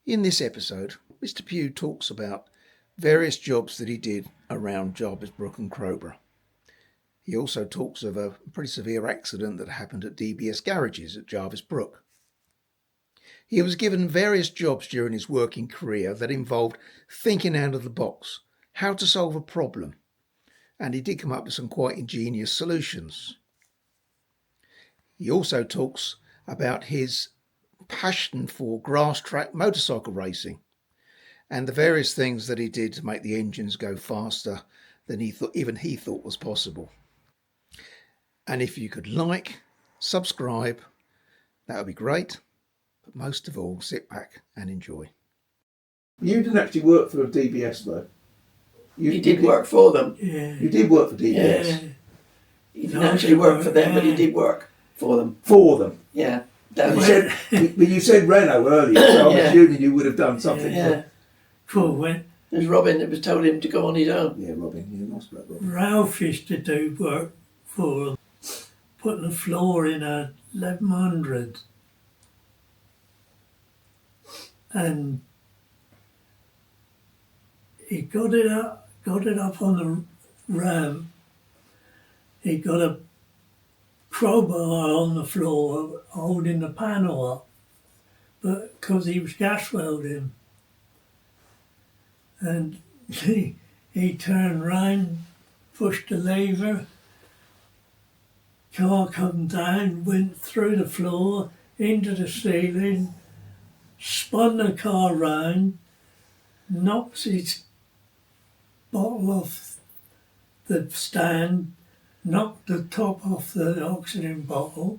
In this episode, Mr Pugh talks about various jobs that he did around Jarvis Brook and Crowborough. He also talks of a pretty severe accident that happened at DBS garages at Jarvis Brook. He was given various jobs during his working career that involved thinking out of the box, how to solve a problem, and he did come up with some quite ingenious solutions. He also talks about his passion for grass track motorcycle racing and the various things that he did to make the engines go faster than he thought was possible. And if you could subscribe, that would be great. But most of all, sit back and enjoy. You didn't actually work for DBS though. You did work for them. Yeah. You did work for DBS. Yeah. He didn't actually work for them, but he did work for them. For them. Yeah. You said Renault earlier, so I'm assuming you would have done something. Yeah. For when It was Robin that was told him to go on his own. Yeah, Robin. Yeah, nice bloke, Robin. Ralph used to do work for putting the floor in a 1100, and he got it up on the ramp. He got a crowbar on the floor holding the panel up, but because he was gas welding, and he turned round, pushed the lever, car come down, went through the floor into the ceiling, spun the car round, knocked his bottle off the stand, knocked the top off the oxygen bottle.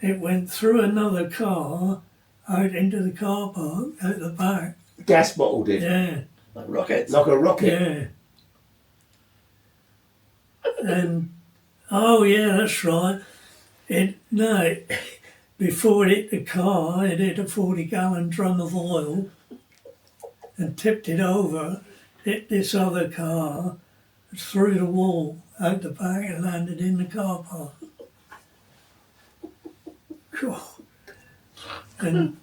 It went through another car, out into the car park, out the back. Gas bottle did. Yeah, Like rockets. Like a rocket. yeah. And, oh yeah, that's right. Before it hit the car, it hit a 40-gallon drum of oil and tipped it over, hit this other car, through the wall, out the back, and landed in the car park. God. And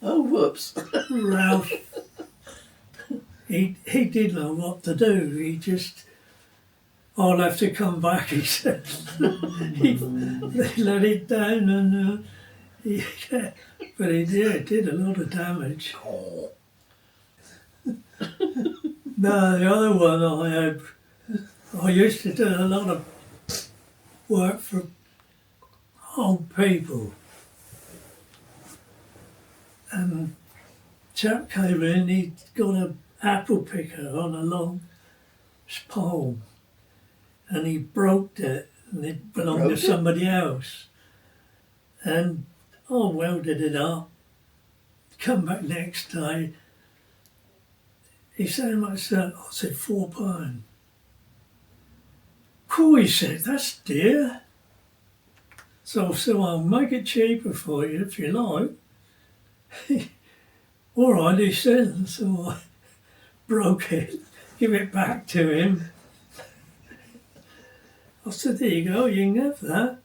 Oh, whoops. Ralph, he didn't know what to do. He just, I'll have to come back, he said. They let it down and but it did a lot of damage. No, the other one I used to do a lot of work for old people. And chap came in, he'd got an apple picker on a long pole, and he broke it, and it belonged to somebody else. And I welded it up, come back next day, he said, how much that? I said, £4. Cool, he said, that's dear. So I said, I'll make it cheaper for you if you like. All right, he said, so I broke it, give it back to him. I said, there you go, you can have that.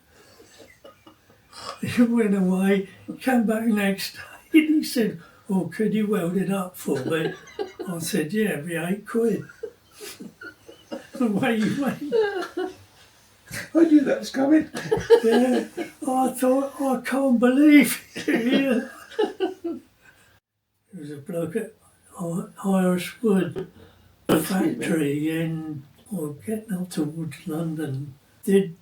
He went away, came back next day, and he said, well, could you weld it up for me? I said, yeah, it'd be £8. Away he went. I knew that was coming. Yeah, I thought, I can't believe it. Yeah. There was a bloke at Irish Wood factory getting up towards London, did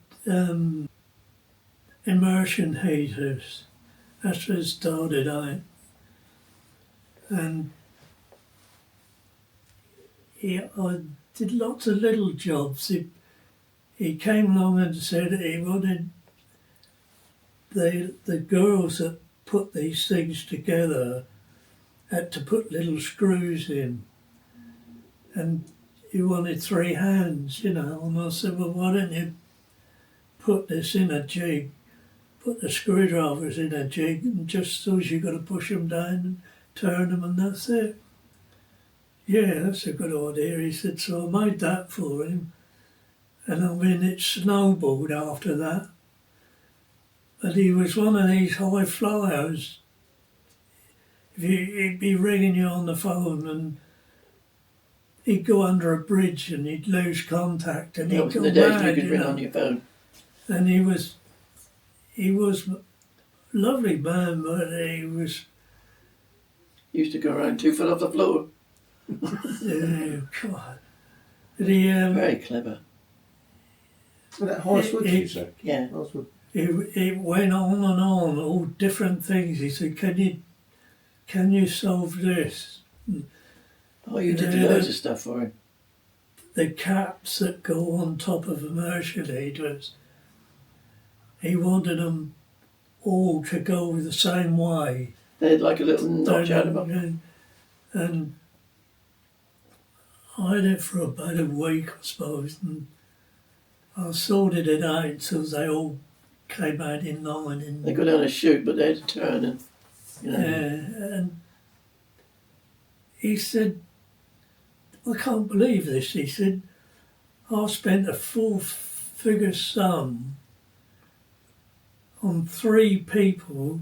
immersion heaters. That's where it started out. And I did lots of little jobs. He came along and said he wanted the girls that put these things together had to put little screws in, and he wanted 3 hands, and I said, well, why don't you put this in a jig, put the screwdrivers in a jig, and just so you've got to push them down and turn them, and that's it. Yeah, that's a good idea, he said. So I made that for him, and it snowballed after that. But he was one of these high flyers. he'd be ringing you on the phone and he'd go under a bridge and he'd lose contact and That he'd was go in the days you mad, could you ring know. on your phone. And he was a lovely man, but he was, Used to go around 2 foot off the floor. God. But he, Very clever. Well, that Horacewood, It- you say? Yeah. Horacewood. it went on and on, all different things. He said, can you solve this? Oh, you did Yeah. loads of stuff for him. The caps that go on top of immersion heaters, he wanted them all to go the same way. They had like a little notch out of them. And I had it for about a week, I suppose, and I sorted it out until they all came out in line. And, They go down a chute, but they had to turn and, you know. and he said, I can't believe this. He said, I spent a full-figure sum on 3 people.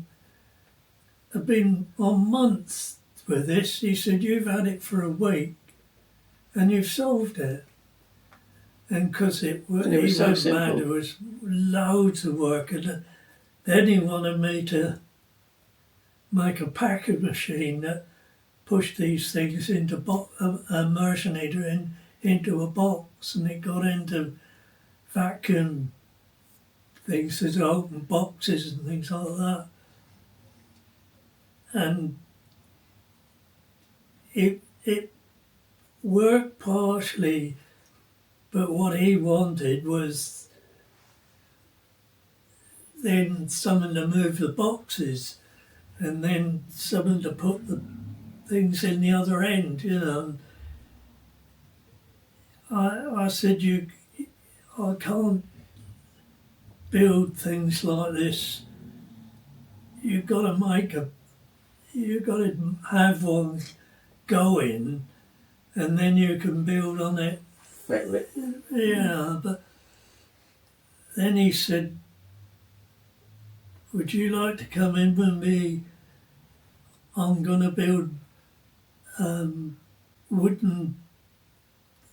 I've been on months with this. He said, you've had it for a week and you've solved it. And because And it was he so went simple. mad, there was loads of work. And then he wanted me to make a packer machine that pushed these things into immersion heater into a box, and it got into vacuum things that open boxes and things like that. And it worked partially, but what he wanted was then someone to move the boxes and then someone to put the things in the other end, you know. I said, I can't build things like this. You've got to have one going, and then you can build on it. Better it. Yeah, but then he said, would you like to come in with me? I'm going to build wooden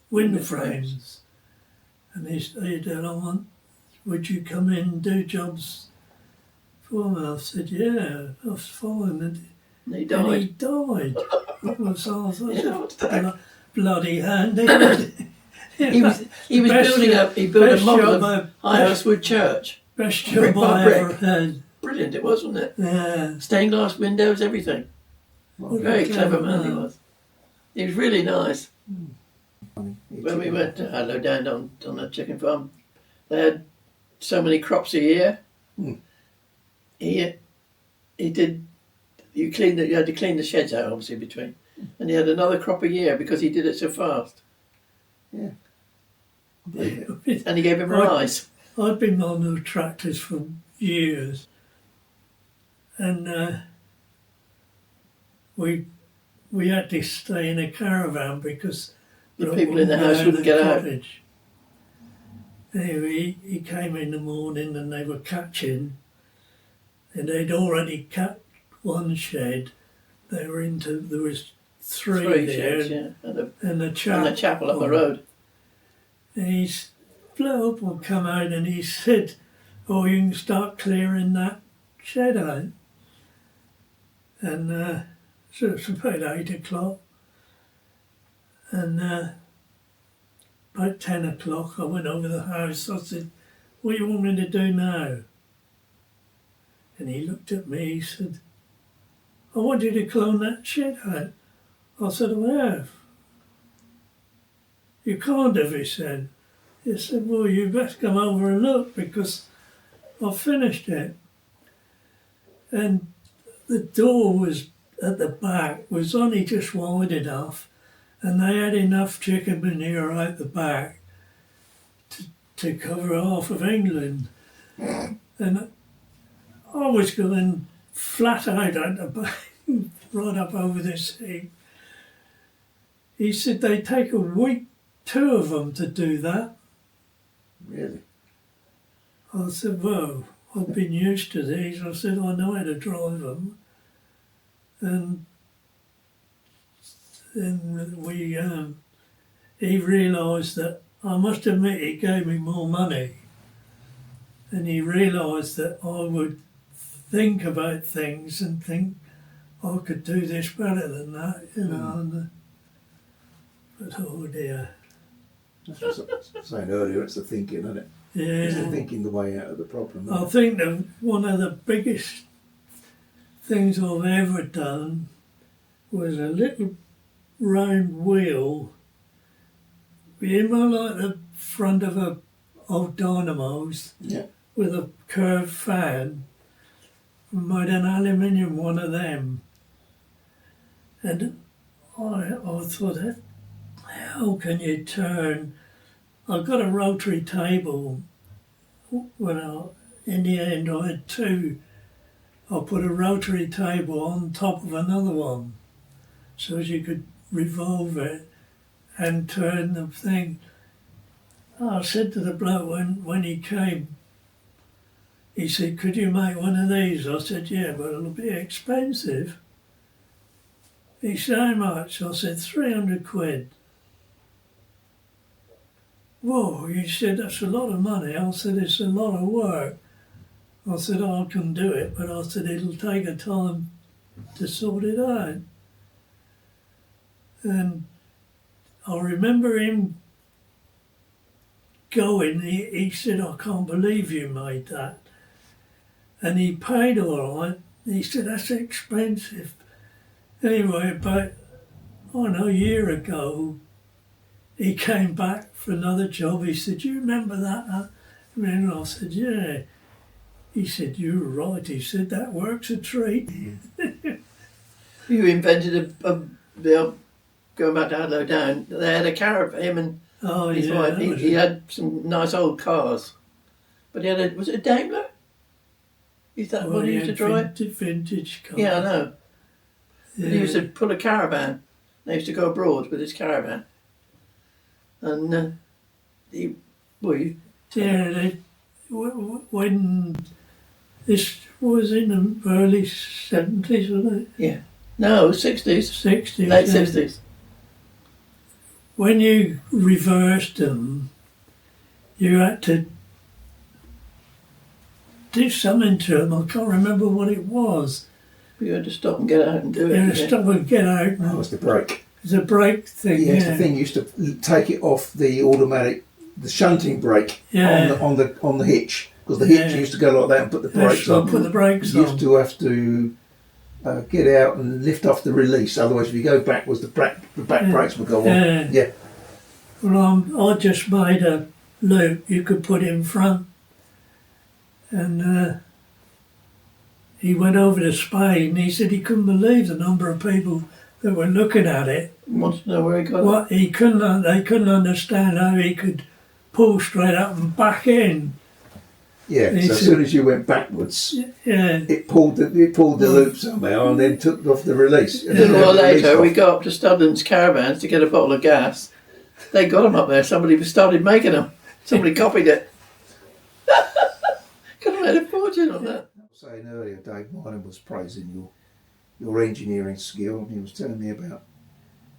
window frames. And he said, would you come in and do jobs for me? I said, yeah, that's fine. And They he died. died. So I thought, Yeah, what's that? bloody handy. He was Best building job- up. He built a best model job of I- Horacewood Church. Best Brick job by I brick. ever had. Brilliant, it was, wasn't it? Yeah. Stained glass windows, everything. Very clever man he was. He was really nice. When we went to Hello down on the chicken farm, they had so many crops a year. He did. You had to clean the sheds out, obviously, between, and he had another crop a year because he did it so fast. Yeah. And he gave him a rise. I'd been on the tractors for years, and we had to stay in a caravan because The people in the house out wouldn't of the get out. cottage. Anyway, he came in the morning and they were catching, and they'd already cut one shed. They were into, there was three there, sheds, yeah, and and the and the chapel. chapel up the road. And he blew up and come out and he said, oh, you can start clearing that shed out. And so it's about 8 o'clock. And about 10 o'clock I went over the house. I said, what do you want me to do now? And he looked at me, he said, I want you to clone that shed out. I said, I have. You can't have, he said. He said, well, you best come over and look because I've finished it. And the door was at the back, was only just wide enough, and they had enough chicken manure out the back to cover half of England. And I was going flat out the back, right up over this heap. He said they take a week, 2 of them to do that. Really? I said, well, I've been used to these. I said, I know how to drive them. And then he realised that, I must admit, he gave me more money, and he realised that I would think about things and think I could do this better than that, you know. And, but oh dear. That's what I was saying earlier, it's the thinking, isn't it? It's the Yeah. thinking the way out of the problem. I think that one of the biggest things I've ever done was a little round wheel, you know, like the front of a old dynamos, Yeah. with a curved fan. I made an aluminium one of them, and I thought, how can you turn? I got a rotary table. In the end, I had two. I put a rotary table on top of another one, so as you could revolve it and turn the thing. I said to the bloke when he came, he said, "Could you make one of these?" I said, "Yeah, but it'll be expensive." He said, "How much?" I said, 300 quid. Whoa, he said, "That's a lot of money." I said, "It's a lot of work." I said, "I can do it," but I said, "It'll take a time to sort it out." And I remember him going, he said, "I can't believe you made that." And he paid all right. He said, "That's expensive." Anyway, about, a year ago, he came back for another job. He said, "You remember that?" And I said, "Yeah." He said, "You were right." He said, "That work's a treat." You invented going back to Hadlow Down, they had a caravan, him and Oh, his yeah. wife. He had some nice old cars. But he had was it a Daimler? Is that what he used to drive? Vintage cars. Yeah, I know. Yeah. He used to pull a caravan. They used to go abroad with his caravan. And When this was in the early 70s, wasn't it? no, 60s, 60s. late yeah. 60s. When you reversed them, you had to do something to them. I can't remember what it was. You had to stop and get out and do it. You had to stop and get out. That was the brake. It's a brake thing. Yeah, it's the thing. You used to take it off the automatic, the shunting brake on the hitch, because the hitch used to go like that and put the brakes on. Put the brakes You on. used to have to get out and lift off the release. Otherwise, if you go backwards, the back brakes will go on. Yeah. Well, I just made a loop you could put in front, and he went over to Spain. He said he couldn't believe the number of people that were looking at it. Wants to know where he got it. What they couldn't understand how he could pull straight up and back in. Yeah. So as soon as you went backwards, Yeah. it pulled the loop somehow and then took off the release. A little while later, we got up to Studland's caravans to get a bottle of gas. They got them up there. Somebody started making them. Somebody copied it. Could have made a fortune on that. I was saying earlier, Dave Martin was praising your engineering skill, and he was telling me about.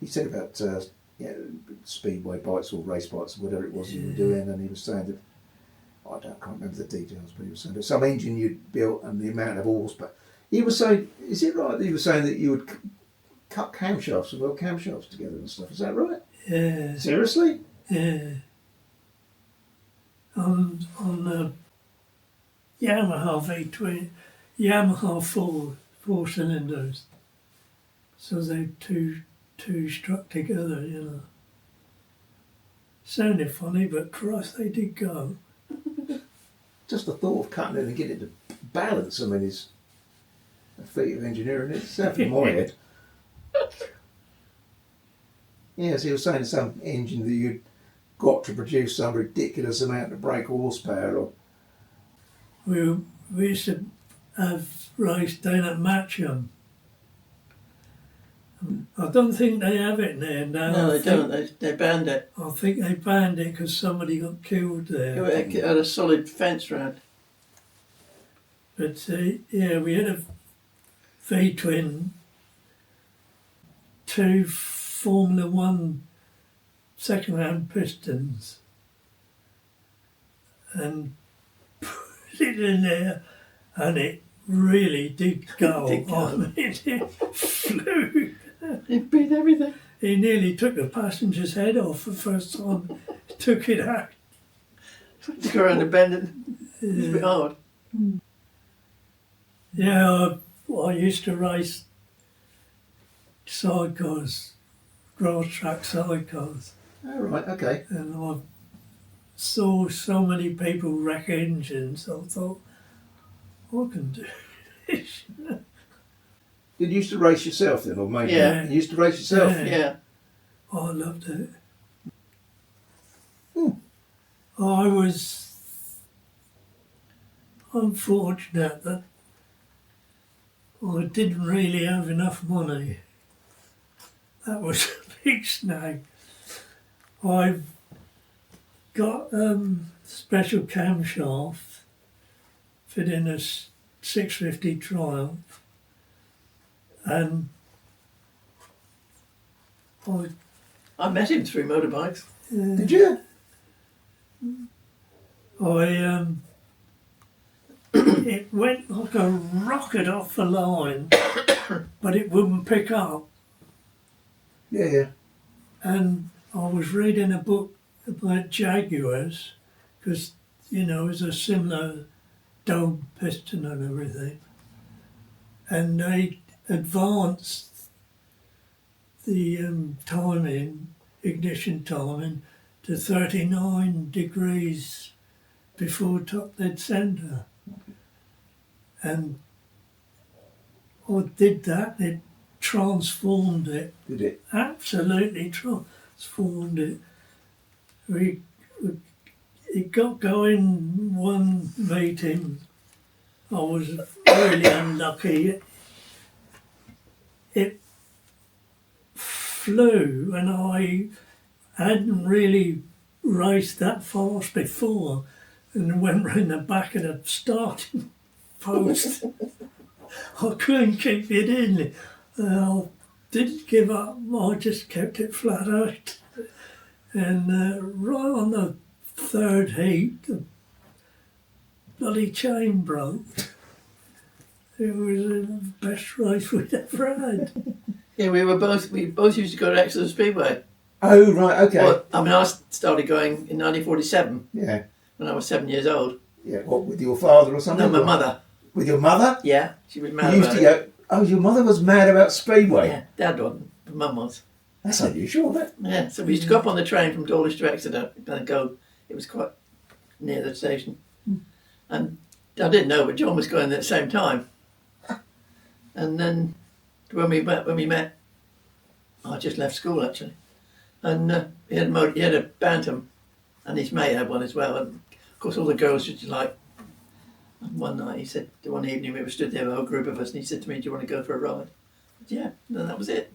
He said about speedway bikes or race bikes or whatever it was you were doing, and he was saying that can't remember the details, but he was saying that some engine you'd built and the amount of horsepower. He was saying, is it right that he was saying that you would cut camshafts and weld camshafts together and stuff? Is that right? Yeah. Seriously? Yeah. On the Yamaha V20, Yamaha four cylinders. So they two struck together, you know. Sounded funny, but Christ, they did go. Just the thought of cutting it and getting it to balance, I mean, is a feat of engineering itself in my head. Yes, he was saying some engine that you'd got to produce some ridiculous amount of brake horsepower. Or We used to have race down at Matcham. I don't think they have it there now. No, they don't. They banned it. I think they banned it because somebody got killed there. It had a solid fence round. But we had a V-twin 2 Formula One second-hand pistons and put it in there, and it really did go. Did go. I mean, it flew. It beat everything. He nearly took the passenger's head off the first time he took it out. To go around the bend and it's a bit hard. Yeah, I used to race sidecars, grass track sidecars, Oh, right, okay. and I saw so many people wreck engines. I thought, I can do this. Did you used to race yourself then, or maybe Yeah. you used to race yourself? Yeah. Yeah. I loved it. Hmm. I was unfortunate that I didn't really have enough money. That was a big snag. I've got special camshaft fit in a 650 Triumph, and I met him through motorbikes. Did you? It went like a rocket off the line, but it wouldn't pick up. Yeah, yeah. And I was reading a book about Jaguars, because, you know, it's a similar dome piston and everything. And they advanced the ignition timing, to 39 degrees before top dead centre. And I did that, it transformed it. Did it? Absolutely transformed it. It got going one meeting. I was really unlucky. It flew, and I hadn't really raced that fast before, and went round the back of the starting post. I couldn't keep it in. I didn't give up, I just kept it flat out. And right on the third heat, the bloody chain broke. It was the best race we'd ever had. Yeah, we both used to go to Exeter Speedway. Oh, right, okay. Well, I mean, I started going in 1947 Yeah. when I was 7 years old. Yeah, what, with your father or No, something? my mother. With your mother? Yeah, she was mad You used about to it. go, oh, your mother was mad about Speedway? Yeah, Dad wasn't, but Mum was. That's unusual, isn't it? Yeah, so we used to go up on the train from Dawlish to Exeter and go. It was quite near the station. And I didn't know, but John was going at the same time. And then when we met, I just left school actually. And he had a Bantam, and his mate had one as well. And of course, all the girls were just like. And one night he said, one evening we were stood there, a whole group of us, and he said to me, "Do you want to go for a ride?" I said, yeah, and that was it.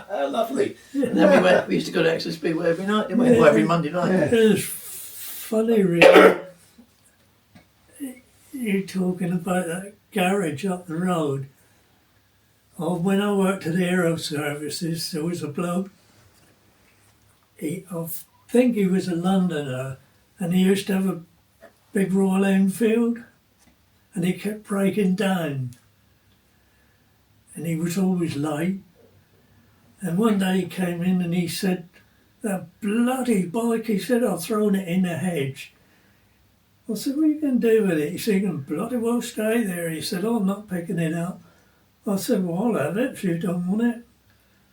Lovely. And then we used to go to Exeter Speedway every night, didn't we? Well, every Monday night. Yeah. It was funny, really. You talking about that garage up the road. Oh, when I worked at Aero Services, there was a bloke. I think he was a Londoner, and he used to have a big Royal Enfield, and he kept breaking down. And he was always late. And one day he came in and he said, "That bloody bike," he said, "I've thrown it in the hedge." I said, "What are you going to do with it?" He said, "You can bloody well stay there." He said, "Oh, I'm not picking it up." I said, "Well, I'll have it if you don't want it."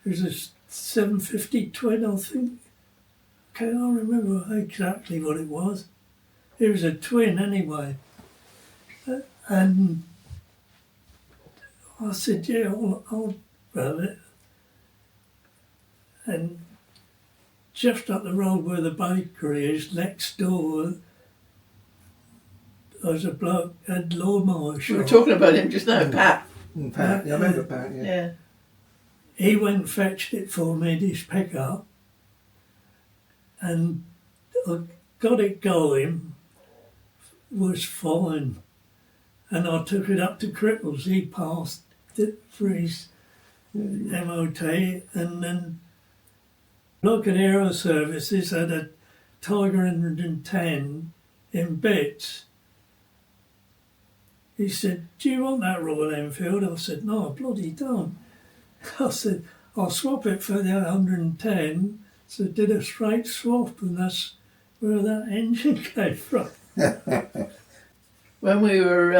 It was a 750 twin, I think. I can't remember exactly what it was. It was a twin anyway. And I said, "Yeah, I'll have it." And just up the road where the bakery is, next door, there was a bloke had lawnmower shop. We were talking about him just now, Pat. Pat, yeah, I remember Pat, yeah. Yeah. He went and fetched it for me in his pickup, and I got it going, was fine. And I took it up to Cripples. He passed it for his MOT, and then Local Aero Services had a Tiger 110 in bits. He said, "Do you want that Royal Enfield?" I said, "No, I bloody don't." I said, "I'll swap it for the 110. So did a straight swap, and that's where that engine came from. When we were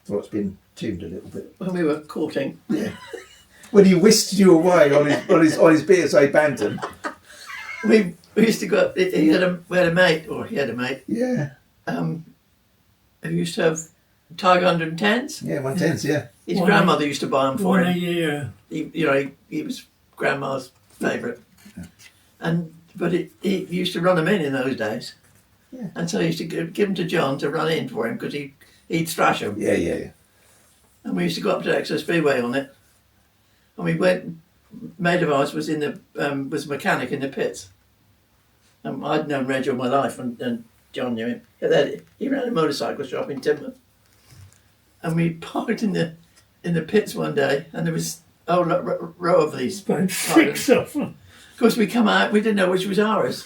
So it's been tuned a little bit. when we were courting, Yeah. When he whisked you away on his BSA Bantam. we used to go. We had a mate, Yeah. who used to have Tiger 110s. Yeah, 110s, yeah. His One grandmother used to buy them for One a him. year. He was grandma's favourite, but he used to run them in those days. Yeah. And so he used to give them to John to run in for him because he'd thrash them. Yeah. And we used to go up to Exeter Speedway on it. And we went. Mate of ours was was a mechanic in the pits. I'd known Reg all my life, and John knew him. He ran a motorcycle shop in Teignmouth. And we parked in the pits one day, and there was a whole row of these. About 6 of them. Of course, we come out, we didn't know which was ours.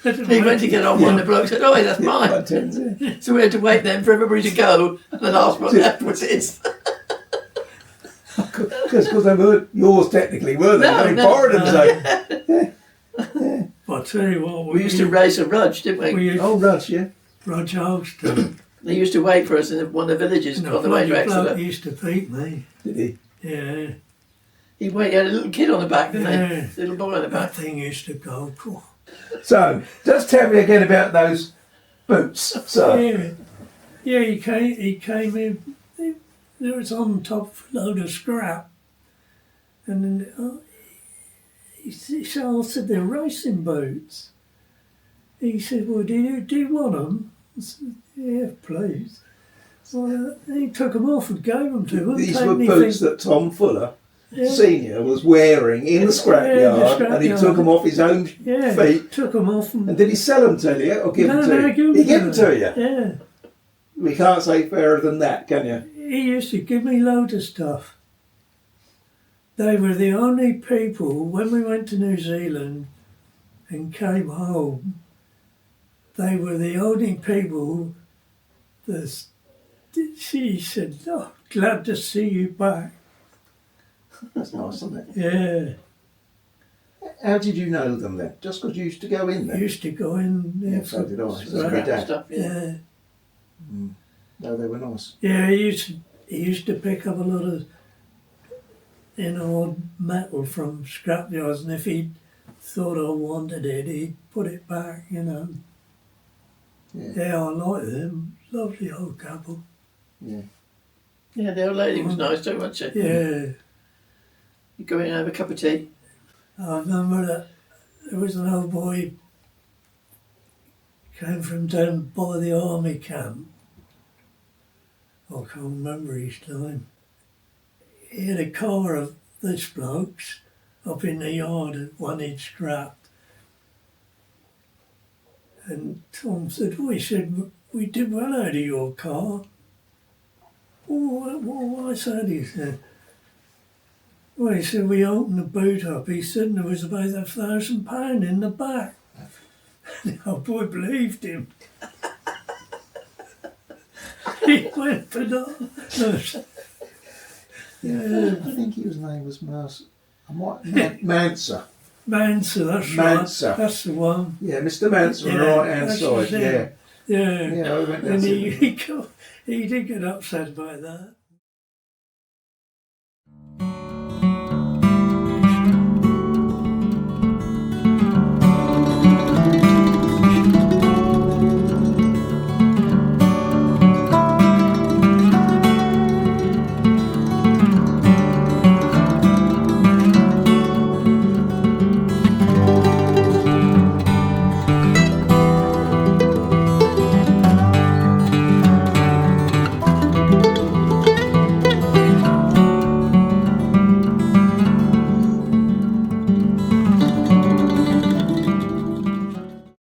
He went to get on one, the bloke said, "Oh, that's mine." 110s, yeah. So we had to wait then for everybody to go, and the last one left was his. Because they weren't yours technically, were they? No, They no. borrowed them, so. I'll tell you what, We used to race a Rudge, didn't we? we used Oh, Rush, yeah. Roger Holston. They used to wait for us in one of the villages And on the way to bloke Exeter. used to beat me. Did he? Yeah, He had a little kid on the back, didn't Yeah. he? Little boy on the that back. thing used to go. Phew. So, just tell me again about those boots, sir. Yeah, he came in. There was on top of a load of scrap, and then he said, "They're racing boots." He said, "Well, do you want them?" I said, "Yeah, please." So he took them off and gave them to him. These were boots that Tom Fuller, Senior, was wearing in the scrapyard, and he took them off his own feet. Took them off and And did he sell them to you or give them to you? give He gave them to you. Yeah, We can't say fairer than that, can you? he used to give me loads of stuff. They were the only people, when we went to New Zealand and came home, they were the only people that she said, "Oh, glad to see you back." That's nice, isn't it? Yeah, How did you know them then? Just because you used to go in I there? used to go in there. Yeah, so did I. for- So did my dad. Stuff, Yeah, No, they were nice. yeah. He used to pick up a lot of, odd metal from scrapyards, and if he thought I wanted it, he'd put it back. Yeah. Yeah, I like them. Lovely old couple. Yeah. Yeah, the old lady was nice too, wasn't she? Yeah. You go in and have a cup of tea. I remember that there was an old boy came from down by the army camp. I can't remember his name. He had a car of this bloke's up in the yard at one he'd scrapped. And Tom said, "Oh," he said, "we did well out of your car." "Oh, why's that?" he said. Well, he said, "We opened the boot up." He said, and there was about £1,000 in the back. The old boy believed him. He went for that. Yeah. I think his name was Manser. Manser, that's Manser. right. That's the one. Yeah, Mr. Manser on the Yeah, right hand that's side. his Yeah. name. Yeah. Yeah, I went down And to he did get upset about that.